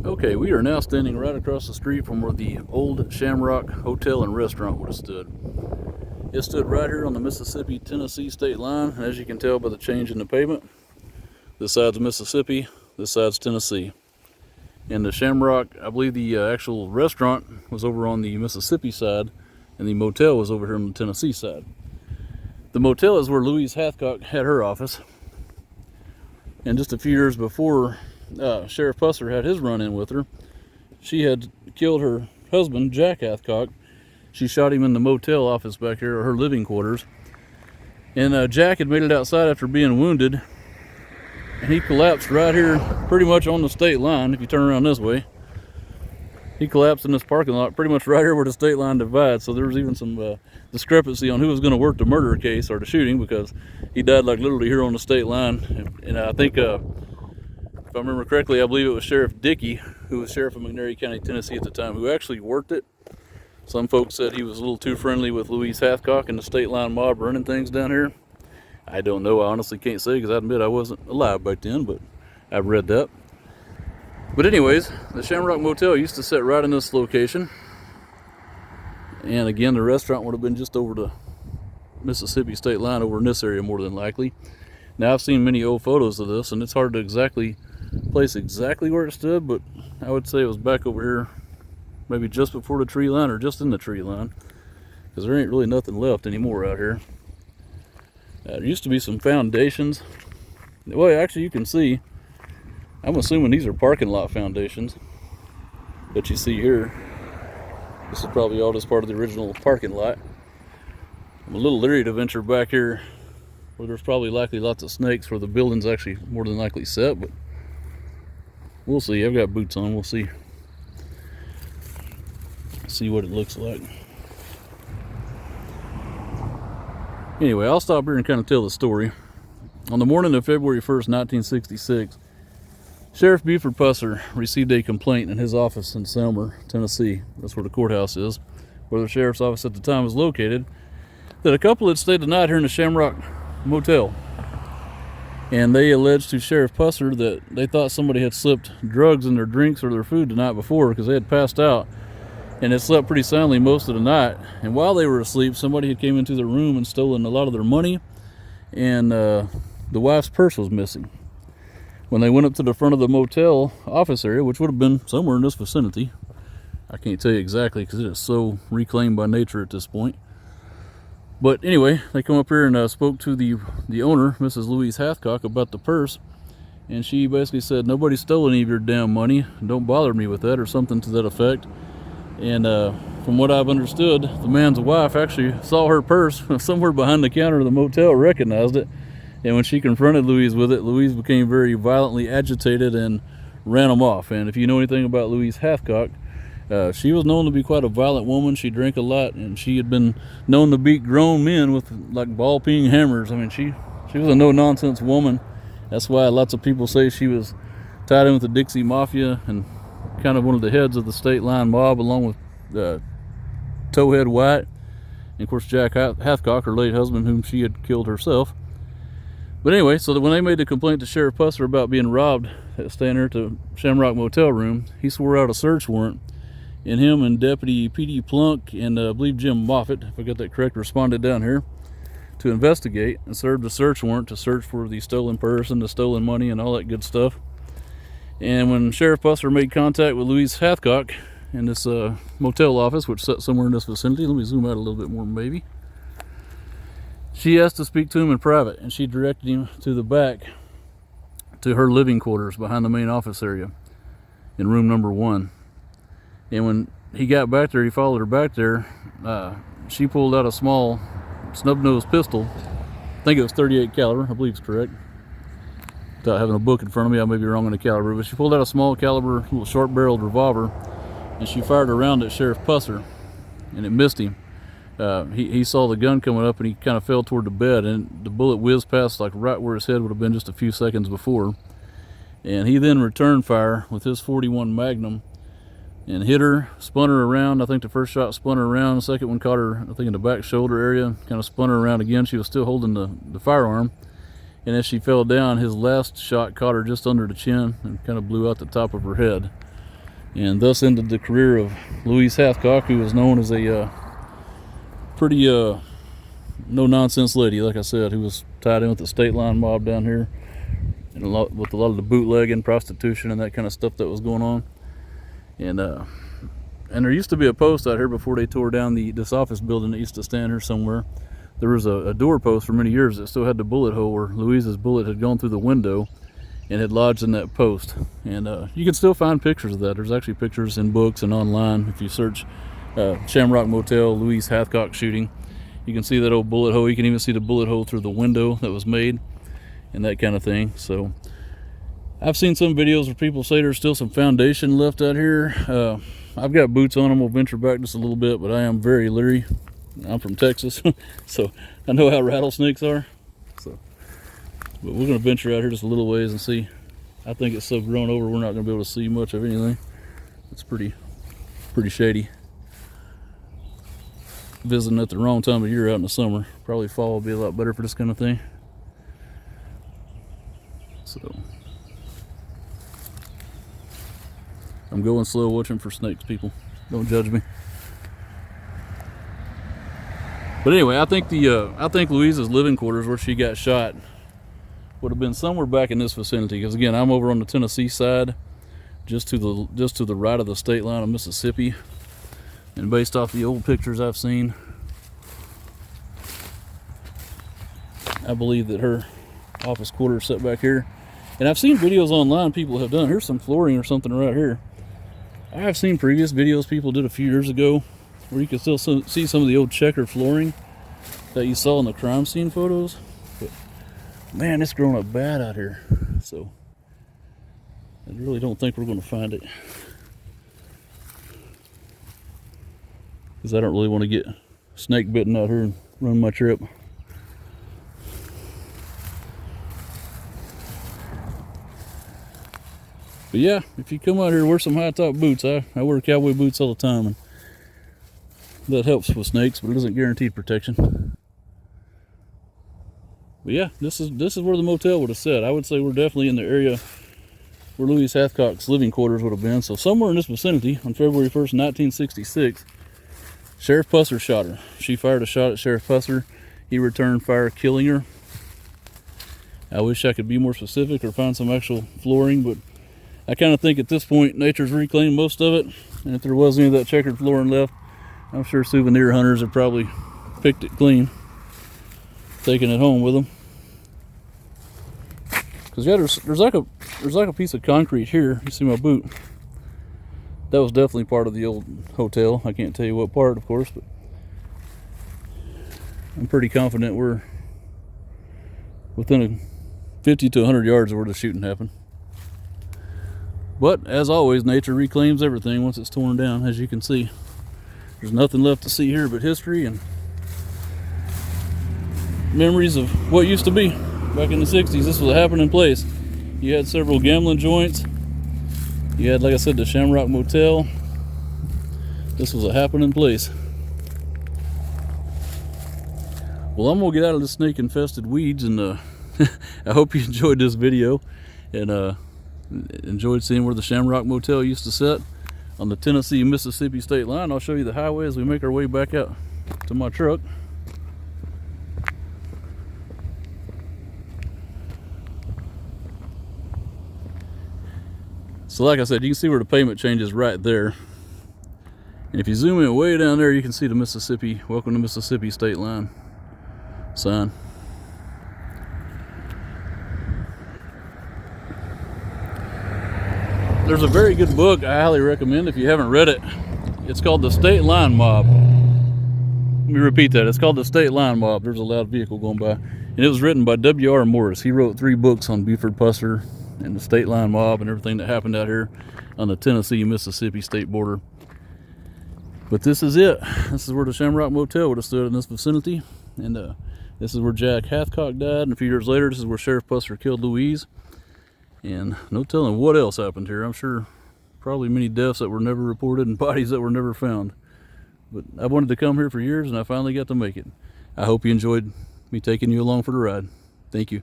Okay, we are now standing right across the street from where the old Shamrock Hotel and Restaurant would have stood. It stood right here on the Mississippi-Tennessee state line, and as you can tell by the change in the pavement, this side's Mississippi, this side's Tennessee. And the Shamrock, I believe the actual restaurant was over on the Mississippi side, and the motel was over here on the Tennessee side. The motel is where Louise Hathcock had her office. And just a few years before Sheriff Pusser had his run-in with her, she had killed her husband, Jack Hathcock. She shot him in the motel office back here, or her living quarters. And Jack had made it outside after being wounded, and he collapsed right here, pretty much on the state line. If you turn around this way, he collapsed in this parking lot, pretty much right here where the state line divides. So there was even some discrepancy on who was going to work the murder case or the shooting, because he died like literally here on the state line. And I think, if I remember correctly, I believe it was Sheriff Dickey, who was sheriff of McNairy County, Tennessee at the time, who actually worked it. Some folks said he was a little too friendly with Louise Hathcock and the state line mob running things down here. I don't know. I honestly can't say, because I admit I wasn't alive back then, but I've read that. But anyways, the Shamrock Motel used to sit right in this location. And again, the restaurant would have been just over the Mississippi state line, over in this area more than likely. Now, I've seen many old photos of this, and it's hard to exactly place exactly where it stood, but I would say it was back over here, maybe just before the tree line or just in the tree line, because there ain't really nothing left anymore out here. There used to be some foundations. Well, actually, you can see, I'm assuming these are parking lot foundations that you see here. This is probably all just part of the original parking lot. I'm a little leery to venture back here where there's probably likely lots of snakes, where the building's actually more than likely set, but we'll see. I've got boots on. We'll see what it looks like. Anyway, I'll stop here and kind of tell the story. On the morning of February 1st, 1966, Sheriff Buford Pusser received a complaint in his office in Selmer, Tennessee. That's where the courthouse is, where the sheriff's office at the time was located, that a couple had stayed the night here in the Shamrock Motel. And they alleged to Sheriff Pusser that they thought somebody had slipped drugs in their drinks or their food the night before, because they had passed out and had slept pretty soundly most of the night. And while they were asleep, somebody had came into their room and stolen a lot of their money, and the wife's purse was missing. When they went up to the front of the motel office area, which would have been somewhere in this vicinity, I can't tell you exactly because it is so reclaimed by nature at this point. But anyway, they come up here and spoke to the owner, Mrs. Louise Hathcock, about the purse. And she basically said, "Nobody stole any of your damn money. Don't bother me with that," or something to that effect. And from what I've understood, the man's wife actually saw her purse somewhere behind the counter of the motel, recognized it. And when she confronted Louise with it, Louise became very violently agitated and ran them off. And if you know anything about Louise Hathcock, she was known to be quite a violent woman. She drank a lot, and she had been known to beat grown men with like ball-peen hammers. I mean, she was a no-nonsense woman. That's why lots of people say she was tied in with the Dixie Mafia and kind of one of the heads of the state line mob, along with Towhead White, and of course Jack Hathcock, her late husband, whom she had killed herself. But anyway, so that when they made the complaint to Sheriff Pusser about being robbed staying there at the Shamrock Motel room, he swore out a search warrant, and him and Deputy P.D. Plunk and I believe Jim Moffitt, if I got that correct, responded down here to investigate and served a search warrant to search for the stolen purse and the stolen money and all that good stuff. And when Sheriff Pusser made contact with Louise Hathcock in this motel office, which sat somewhere in this vicinity, let me zoom out a little bit more maybe, she asked to speak to him in private, and she directed him to the back to her living quarters behind the main office area in room number 1. And when he got back there, he followed her back there, she pulled out a small snub-nosed pistol. I think it was 38 caliber, I believe it's correct. Without having a book in front of me, I may be wrong on the caliber, but she pulled out a small caliber, little sharp-barreled revolver, and she fired around at Sheriff Pusser, and it missed him. He saw the gun coming up, and he kind of fell toward the bed, and the bullet whizzed past like right where his head would have been just a few seconds before. And he then returned fire with his .41 Magnum and hit her, spun her around. I think the first shot spun her around. The second one caught her, I think, in the back shoulder area, kind of spun her around again. She was still holding the firearm. And as she fell down, his last shot caught her just under the chin and kind of blew out the top of her head. and thus ended the career of Louise Hathcock, who was known as a pretty no-nonsense lady, like I said, who was tied in with the state line mob down here, and with a lot of the bootlegging, prostitution, and that kind of stuff that was going on. And there used to be a post out here before they tore down this office building that used to stand here somewhere. There was a door post for many years that still had the bullet hole where Louise's bullet had gone through the window and had lodged in that post. And you can still find pictures of that. There's actually pictures in books and online. If you search Shamrock Motel, Louise Hathcock shooting, you can see that old bullet hole. You can even see the bullet hole through the window that was made and that kind of thing. So I've seen some videos where people say there's still some foundation left out here. I've got boots on them. We'll venture back just a little bit, but I am very leery. I'm from Texas, so I know how rattlesnakes are. So, but we're going to venture out here just a little ways and see. I think it's so grown over, we're not going to be able to see much of anything. It's pretty shady. Visiting at the wrong time of year out in the summer. Probably fall will be a lot better for this kind of thing. So I'm going slow watching for snakes, people. Don't judge me. But anyway, I think Louise's living quarters where she got shot would have been somewhere back in this vicinity. Because again, I'm over on the Tennessee side, just to the right of the state line of Mississippi. And based off the old pictures I've seen, I believe that her office quarters set back here. And I've seen videos online people have done. Here's some flooring or something right here. I have seen previous videos people did a few years ago where you can still see some of the old checkered flooring that you saw in the crime scene photos. But man, it's grown up bad out here. So I really don't think we're going to find it, because I don't really want to get snake bitten out here and run my trip. But yeah, if you come out here, wear some high top boots. I wear cowboy boots all the time, and that helps with snakes, but it isn't guaranteed protection. But yeah, this is where the motel would have sat. I would say we're definitely in the area where Louise Hathcock's living quarters would have been. So somewhere in this vicinity on February 1st, 1966, Sheriff Pusser shot her. She fired a shot at Sheriff Pusser. He returned fire, killing her. I wish I could be more specific or find some actual flooring, but I kind of think at this point nature's reclaimed most of it. And if there was any of that checkered flooring left, I'm sure souvenir hunters have probably picked it clean, taking it home with them. Because yeah, there's like a piece of concrete here. You see my boot? That was definitely part of the old hotel. I can't tell you what part, of course, but I'm pretty confident we're within 50 to 100 yards of where the shooting happened. But as always, nature reclaims everything once it's torn down, as you can see. There's nothing left to see here but history and memories of what used to be back in the 60s. This was a happening place. You had several gambling joints. You had, like I said, the Shamrock Motel. This was a happening place. Well, I'm gonna get out of the snake infested weeds, and I hope you enjoyed this video and enjoyed seeing where the Shamrock Motel used to sit on the Tennessee-Mississippi state line. I'll show you the highway as we make our way back out to my truck. So like I said, you can see where the pavement changes right there. And if you zoom in way down there, you can see the Mississippi, welcome to Mississippi state line sign. There's a very good book I highly recommend if you haven't read it. It's called The State Line Mob. Let me repeat that. It's called The State Line Mob. There's a loud vehicle going by. And it was written by W.R. Morris. He wrote 3 books on Buford Pusser and the State Line Mob and everything that happened out here on the Tennessee-Mississippi state border. But this is it. This is where the Shamrock Motel would have stood in this vicinity. And this is where Jack Hathcock died. And a few years later, this is where Sheriff Pusser killed Louise. And no telling what else happened here. I'm sure probably many deaths that were never reported and bodies that were never found. But I wanted to come here for years, and I finally got to make it. I hope you enjoyed me taking you along for the ride. Thank you.